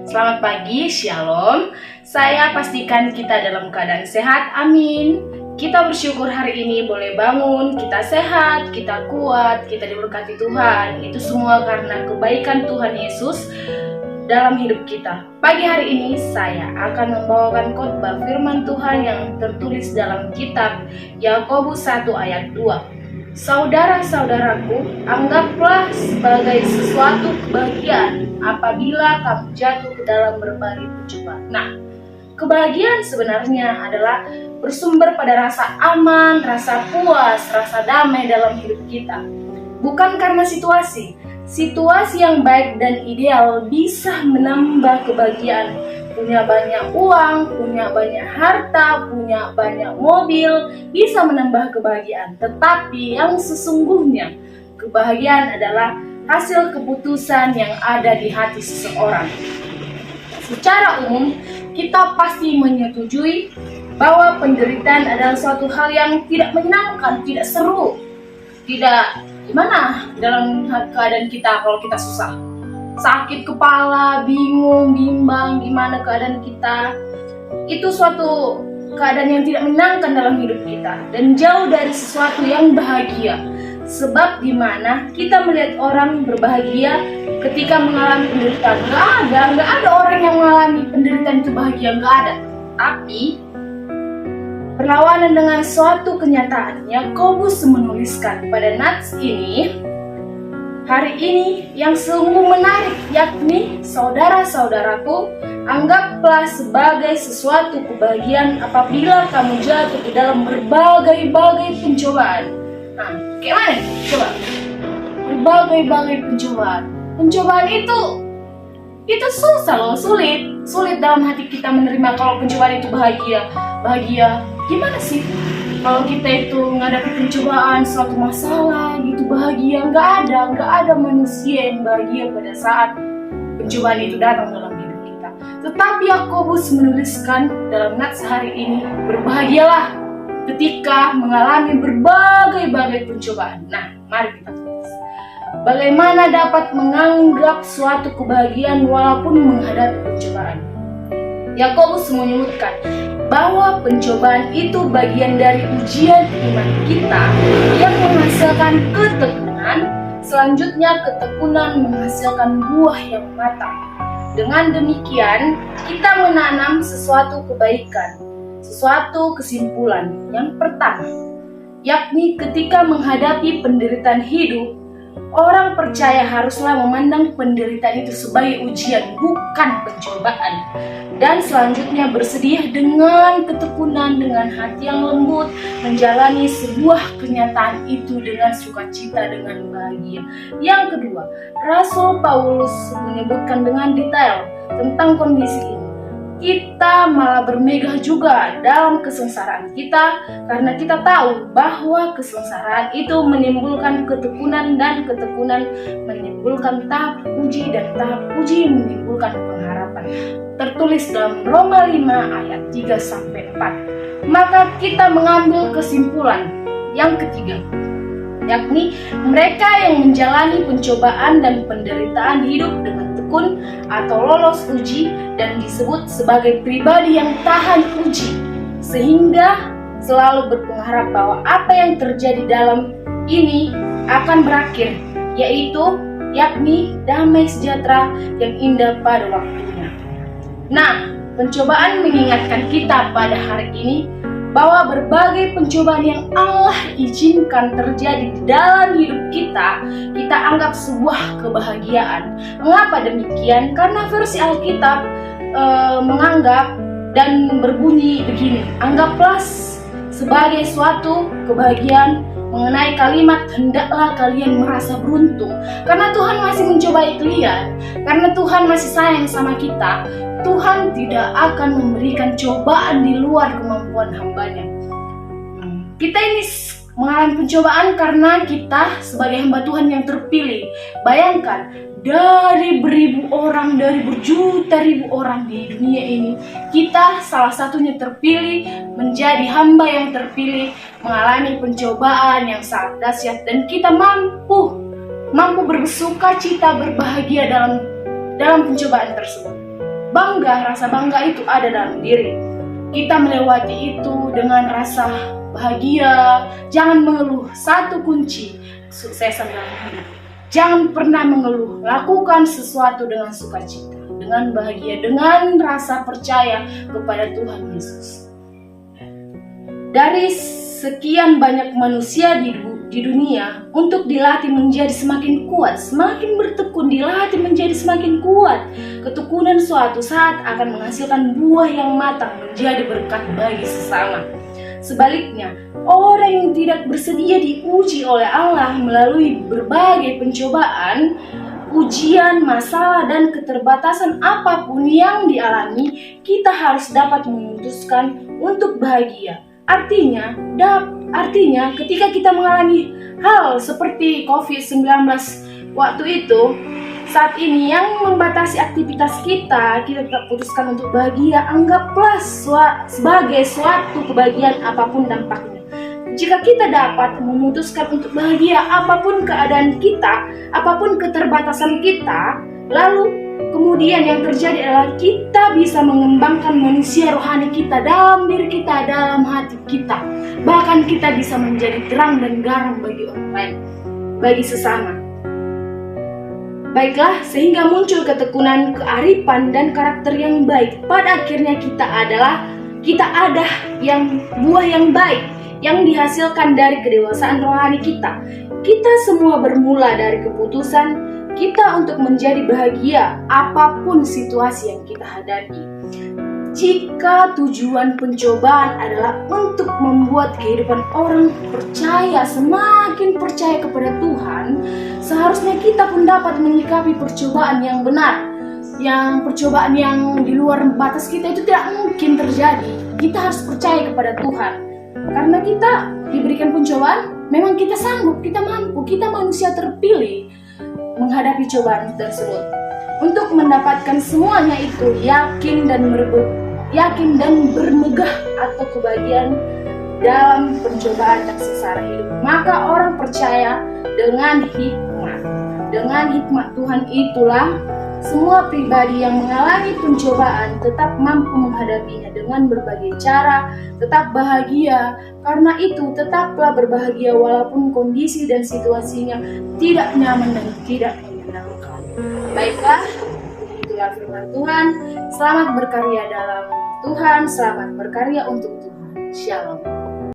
Selamat pagi, Shalom. Saya pastikan kita dalam keadaan sehat, amin. Kita bersyukur hari ini boleh bangun, kita sehat, kita kuat, kita diberkati Tuhan. Itu semua karena kebaikan Tuhan Yesus dalam hidup kita. Pagi hari ini saya akan membawakan khotbah firman Tuhan yang tertulis dalam kitab Yakobus 1 ayat 2. Saudara-saudaraku, anggaplah sebagai sesuatu kebahagiaan apabila kamu jatuh ke dalam berbagai pencobaan. Nah, kebahagiaan sebenarnya adalah bersumber pada rasa aman, rasa puas, rasa damai dalam hidup kita. Bukan karena situasi. Situasi yang baik dan ideal bisa menambah kebahagiaan. Punya banyak uang, punya banyak harta, punya banyak mobil, bisa menambah kebahagiaan. Tetapi yang sesungguhnya, kebahagiaan adalah hasil keputusan yang ada di hati seseorang. Secara umum, kita pasti menyetujui bahwa penderitaan adalah suatu hal yang tidak menyenangkan, tidak seru, tidak gimana dalam keadaan kita kalau kita susah. Sakit kepala, bingung, bimbang, gimana keadaan kita. Itu suatu keadaan yang tidak menyenangkan dalam hidup kita dan jauh dari sesuatu yang bahagia. Sebab dimana kita melihat orang berbahagia ketika mengalami penderitaan. Gak ada orang yang mengalami penderitaan itu bahagia, gak ada. Tapi berlawanan dengan suatu kenyataan, Yakobus menuliskan pada nats ini hari ini yang sungguh menarik, yakni saudara-saudaraku, anggaplah sebagai sesuatu kebahagiaan apabila kamu jatuh ke dalam berbagai pencobaan. Nah, kayak mana? Coba. Berbagai pencobaan. Pencobaan itu susah loh, sulit dalam hati kita menerima kalau pencobaan itu bahagia. Gimana sih? Kalau kita itu menghadapi pencobaan, suatu masalah gitu bahagia, nggak ada manusia yang bahagia pada saat pencobaan itu datang dalam hidup kita. Tetapi Yakobus menuliskan dalam nats hari ini, berbahagialah ketika mengalami berbagai pencobaan. Nah, mari kita tulis. Bagaimana dapat menganggap suatu kebahagiaan walaupun menghadapi pencobaan? Yakobus menyebutkan bahwa pencobaan itu bagian dari ujian iman kita yang menghasilkan ketekunan. Selanjutnya ketekunan menghasilkan buah yang matang. Dengan demikian kita menanam sesuatu kebaikan, sesuatu kesimpulan. Yang pertama, yakni ketika menghadapi penderitaan hidup, orang percaya haruslah memandang penderitaan itu sebagai ujian, bukan pencobaan. Dan selanjutnya bersedia dengan ketekunan, dengan hati yang lembut, menjalani sebuah kenyataan itu dengan sukacita, dengan bahagia. Yang kedua, Rasul Paulus menyebutkan dengan detail tentang kondisi ini. Kita malah bermegah juga dalam kesengsaraan kita karena kita tahu bahwa kesengsaraan itu menimbulkan ketekunan dan ketekunan menimbulkan tahap uji dan tahap uji menimbulkan pengharapan. Tertulis dalam Roma 5 ayat 3-4. Maka kita mengambil kesimpulan yang ketiga, yakni mereka yang menjalani pencobaan dan penderitaan hidup dengan tekun atau lolos uji dan disebut sebagai pribadi yang tahan uji, sehingga selalu berpengharap bahwa apa yang terjadi dalam ini akan berakhir, yakni damai sejahtera yang indah pada waktunya. Nah, pencobaan mengingatkan kita pada hari ini bahwa berbagai pencobaan yang Allah izinkan terjadi di dalam hidup kita anggap sebuah kebahagiaan. Mengapa demikian? Karena versi Alkitab menganggap dan berbunyi begini, anggaplah sebagai suatu kebahagiaan mengenai kalimat hendaklah kalian merasa beruntung. Karena Tuhan masih mencobai kalian, karena Tuhan masih sayang sama kita, Tuhan tidak akan memberikan cobaan di luar kemampuan hambanya. Kita ini mengalami pencobaan karena kita sebagai hamba Tuhan yang terpilih. Bayangkan, dari beribu orang, dari berjuta-ribu orang di dunia ini, kita salah satunya terpilih menjadi hamba yang terpilih, mengalami pencobaan yang sangat dahsyat, dan kita mampu berbesuka cita, berbahagia dalam dalam pencobaan tersebut. Rasa bangga itu ada dalam diri. Kita melewati itu dengan rasa bahagia. Jangan mengeluh, satu kunci kesuksesan dalam hidup. Jangan pernah mengeluh, lakukan sesuatu dengan sukacita, dengan bahagia, dengan rasa percaya kepada Tuhan Yesus. Dari sekian banyak manusia di dunia, untuk dilatih menjadi semakin kuat, semakin bertekun, dilatih menjadi semakin kuat. Ketekunan suatu saat akan menghasilkan buah yang matang, menjadi berkat bagi sesama. Sebaliknya, orang yang tidak bersedia diuji oleh Allah melalui berbagai pencobaan, ujian, masalah, dan keterbatasan apapun yang dialami, kita harus dapat memutuskan untuk bahagia. Artinya ketika kita mengalami hal seperti COVID-19 waktu itu, saat ini yang membatasi aktivitas kita tetap putuskan untuk bahagia. Anggaplah sebagai suatu kebahagiaan apapun dampaknya. Jika kita dapat memutuskan untuk bahagia apapun keadaan kita, apapun keterbatasan kita, lalu kemudian yang terjadi adalah kita bisa mengembangkan manusia rohani kita dalam diri kita, dalam hati kita. Bahkan kita bisa menjadi terang dan garam bagi orang lain, bagi sesama. Baiklah, sehingga muncul ketekunan, kearifan, dan karakter yang baik. Pada akhirnya kita ada buah yang baik yang dihasilkan dari kedewasaan rohani kita. Kita semua bermula dari keputusan kita untuk menjadi bahagia apapun situasi yang kita hadapi. Jika tujuan pencobaan adalah untuk membuat kehidupan orang semakin percaya kepada Tuhan, seharusnya kita pun dapat menyikapi percobaan yang benar. Yang percobaan yang di luar batas kita itu tidak mungkin terjadi. Kita harus percaya kepada Tuhan. Karena kita diberikan pencobaan, memang kita sanggup, kita mampu, kita manusia terpilih menghadapi cobaan tersebut. Untuk mendapatkan semuanya itu yakin dan bermegah atau kebahagiaan dalam pencobaan dan sengsara hidup. Maka orang percaya dengan hikmat Tuhan itulah semua pribadi yang mengalami pencobaan tetap mampu menghadapinya dengan berbagai cara, tetap bahagia. Karena itu tetaplah berbahagia walaupun kondisi dan situasinya tidak nyaman dan tidak menyenangkan. Baiklah, itulah firman Tuhan. Selamat berkarya dalam Tuhan, selamat berkarya untuk Tuhan. Shalom.